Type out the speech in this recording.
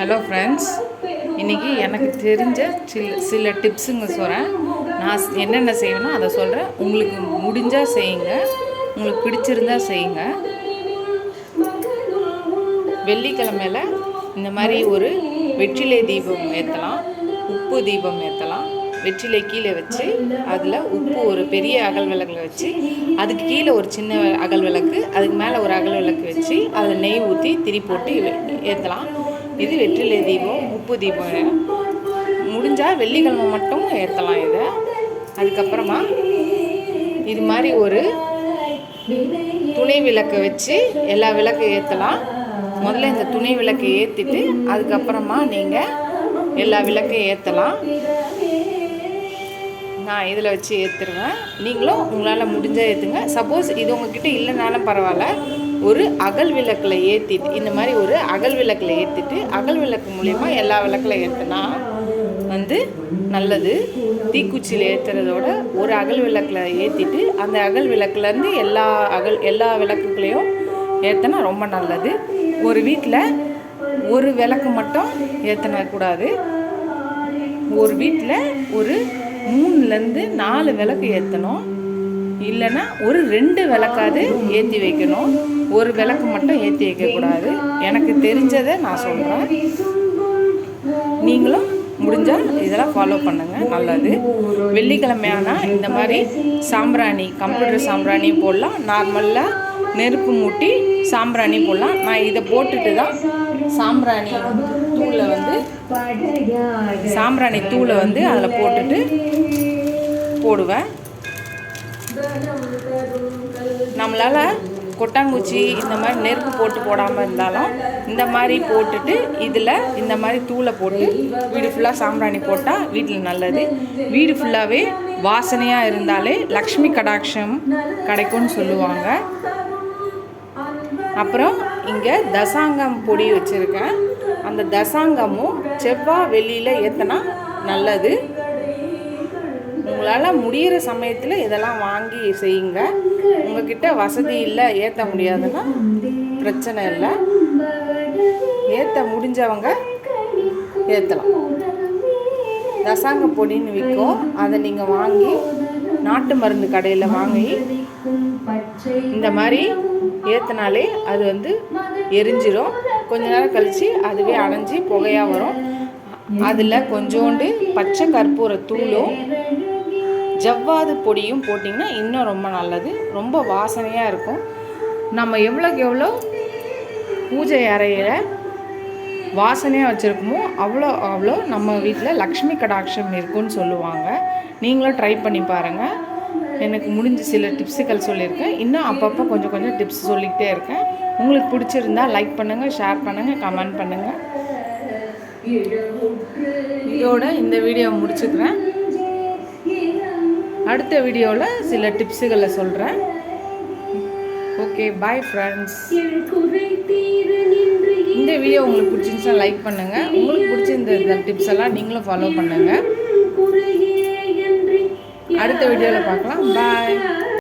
Hello friends, இன்றைக்கி எனக்கு தெரிஞ்ச சில டிப்ஸுங்க சொல்கிறேன். நான் என்னென்ன செய்வேனோ அதை சொல்கிறேன். உங்களுக்கு முடிஞ்சால் செய்யுங்க, உங்களுக்கு பிடிச்சிருந்தால் செய்யுங்க. வெள்ளிக்கிழமையில் இந்த மாதிரி ஒரு வெற்றிலை தீபம் ஏற்றலாம், உப்பு தீபம் ஏற்றலாம். வெற்றிலை கீழே வச்சு அதில் உப்பு ஒரு பெரிய அகல் விளக்கில் வச்சு அதுக்கு கீழே ஒரு சின்ன அகல் விளக்கு, அதுக்கு மேலே ஒரு அகல் விளக்கு வச்சு அதில் நெய் ஊற்றி திரி போட்டு ஏற்றலாம். இது வெற்றிலை தீபம், உப்பு தீபம். முடிஞ்சால் வெள்ளிக்கிழமை மட்டும் ஏற்றலாம் இதை. அதுக்கப்புறமா இது மாதிரி ஒரு துணை விளக்கை வச்சு எல்லா விளக்கும் ஏற்றலாம். முதல்ல இந்த துணை விளக்கை ஏற்றிட்டு அதுக்கப்புறமா நீங்கள் எல்லா விளக்கையும் ஏற்றலாம். நான் இதில் வச்சு ஏற்றுருவேன். நீங்களும் உங்களால் முடிஞ்சால் ஏற்றுங்க. சப்போஸ் இது உங்ககிட்ட இல்லைனாலும் பரவாயில்ல, ஒரு அகல் விளக்கில் ஏற்றிட்டு இந்த மாதிரி ஒரு அகல் விளக்கில் ஏற்றிட்டு அகல் விளக்கு மூலயமா எல்லா விளக்கில் ஏற்றினா நல்லது. தீக்குச்சியில் ஏற்றுறதோட ஒரு அகல் விளக்கில் ஏற்றிட்டு அந்த அகல் விளக்குலேருந்து எல்லா விளக்குகளையும் ஏற்றினா ரொம்ப நல்லது. ஒரு வீட்டில் ஒரு விளக்கு மட்டும் ஏற்றினக்கூடாது. ஒரு வீட்டில் ஒரு 3லேருந்து 4 விளக்கு ஏற்றணும். இல்லைன்னா ஒரு 2 விளக்காவது ஏற்றி வைக்கணும். ஒரு விளக்கு மட்டும் ஏற்றி வைக்கக்கூடாது. எனக்கு தெரிஞ்சதை நான் சொல்கிறேன். நீங்களும் முடிஞ்சால் இதெல்லாம் ஃபாலோ பண்ணுங்கள், நல்லது. வெள்ளிக்கிழமையானால் இந்த மாதிரி சாம்பிராணி, கம்ப்யூட்டர் சாம்பிராணி போடலாம். நார்மலாக நெருப்பு மூட்டி சாம்பிராணி போடலாம். நான் இதை போட்டுட்டு தான் சாம்பிராணி தூளை வந்து அதில் போட்டுட்டு போடுவேன். நம்மளால் கொட்டாங்குச்சி இந்த மாதிரி நெருப்பு போட்டு போடாமல் இருந்தாலும் இந்த மாதிரி போட்டுட்டு இதில் இந்த மாதிரி தூளை போட்டு வீடு ஃபுல்லாக சாம்பிராணி போட்டால் வீட்டில் நல்லது. வீடு ஃபுல்லாகவே வாசனையாக இருந்தாலே லக்ஷ்மி கடாட்சம் கிடைக்கும்னு சொல்லுவாங்க. அப்புறம் இங்கே தசாங்கம் பொடி வச்சுருக்கேன். அந்த தசாங்கமும் செவ்வாய் வெள்ளியில் ஏற்றினா நல்லது. உங்களால் முடிகிற சமயத்தில் இதெல்லாம் வாங்கி செய்யுங்க. உங்கள்கிட்ட வசதி இல்லை, ஏற்ற முடியாதுன்னா பிரச்சனை இல்லை. ஏற்ற முடிஞ்சவங்க ஏற்றலாம். தசாங்க பொடின்னு விற்கும், அதை நீங்கள் வாங்கி நாட்டு மருந்து கடையில் வாங்கி இந்த மாதிரி ஏற்றினாலே அது எரிஞ்சிடும். கொஞ்ச நேரம் கழித்து அதுவே அணைஞ்சி புகையாக வரும். அதில் கொஞ்சோண்டு பச்சை கற்பூர தூளும் ஜவ்வாது பொடியும் போட்டிங்கன்னா இன்னும் ரொம்ப நல்லது. ரொம்ப வாசனையாக இருக்கும். நம்ம எவ்வளோக்கு எவ்வளோ பூஜை அறையில் வாசனையாக வச்சுருக்கோமோ அவ்வளோ நம்ம வீட்டில் லக்ஷ்மி கடாட்சம் இருக்குன்னு சொல்லுவாங்க. நீங்களும் ட்ரை பண்ணி பாருங்கள். எனக்கு முடிஞ்ச சில டிப்ஸுகள் சொல்லியிருக்கேன். இன்னும் அப்பப்போ கொஞ்சம் டிப்ஸ் சொல்லிக்கிட்டே இருக்கேன். உங்களுக்கு பிடிச்சிருந்தால் லைக் பண்ணுங்கள், ஷேர் பண்ணுங்கள், கமெண்ட் பண்ணுங்கள். இதோட இந்த வீடியோ முடிச்சுக்கிறேன். அடுத்த வீடியோவில் சில டிப்ஸுகளை சொல்கிறேன். Okay, bye friends. இந்த வீடியோ உங்களுக்கு பிடிச்சிருந்துச்சா லைக் பண்ணுங்கள். உங்களுக்கு பிடிச்சிருந்த இந்த டிப்ஸ் எல்லாம் நீங்களும் ஃபாலோ பண்ணுங்கள். அடுத்த வீடியோவில் பார்க்கலாம். பாய்.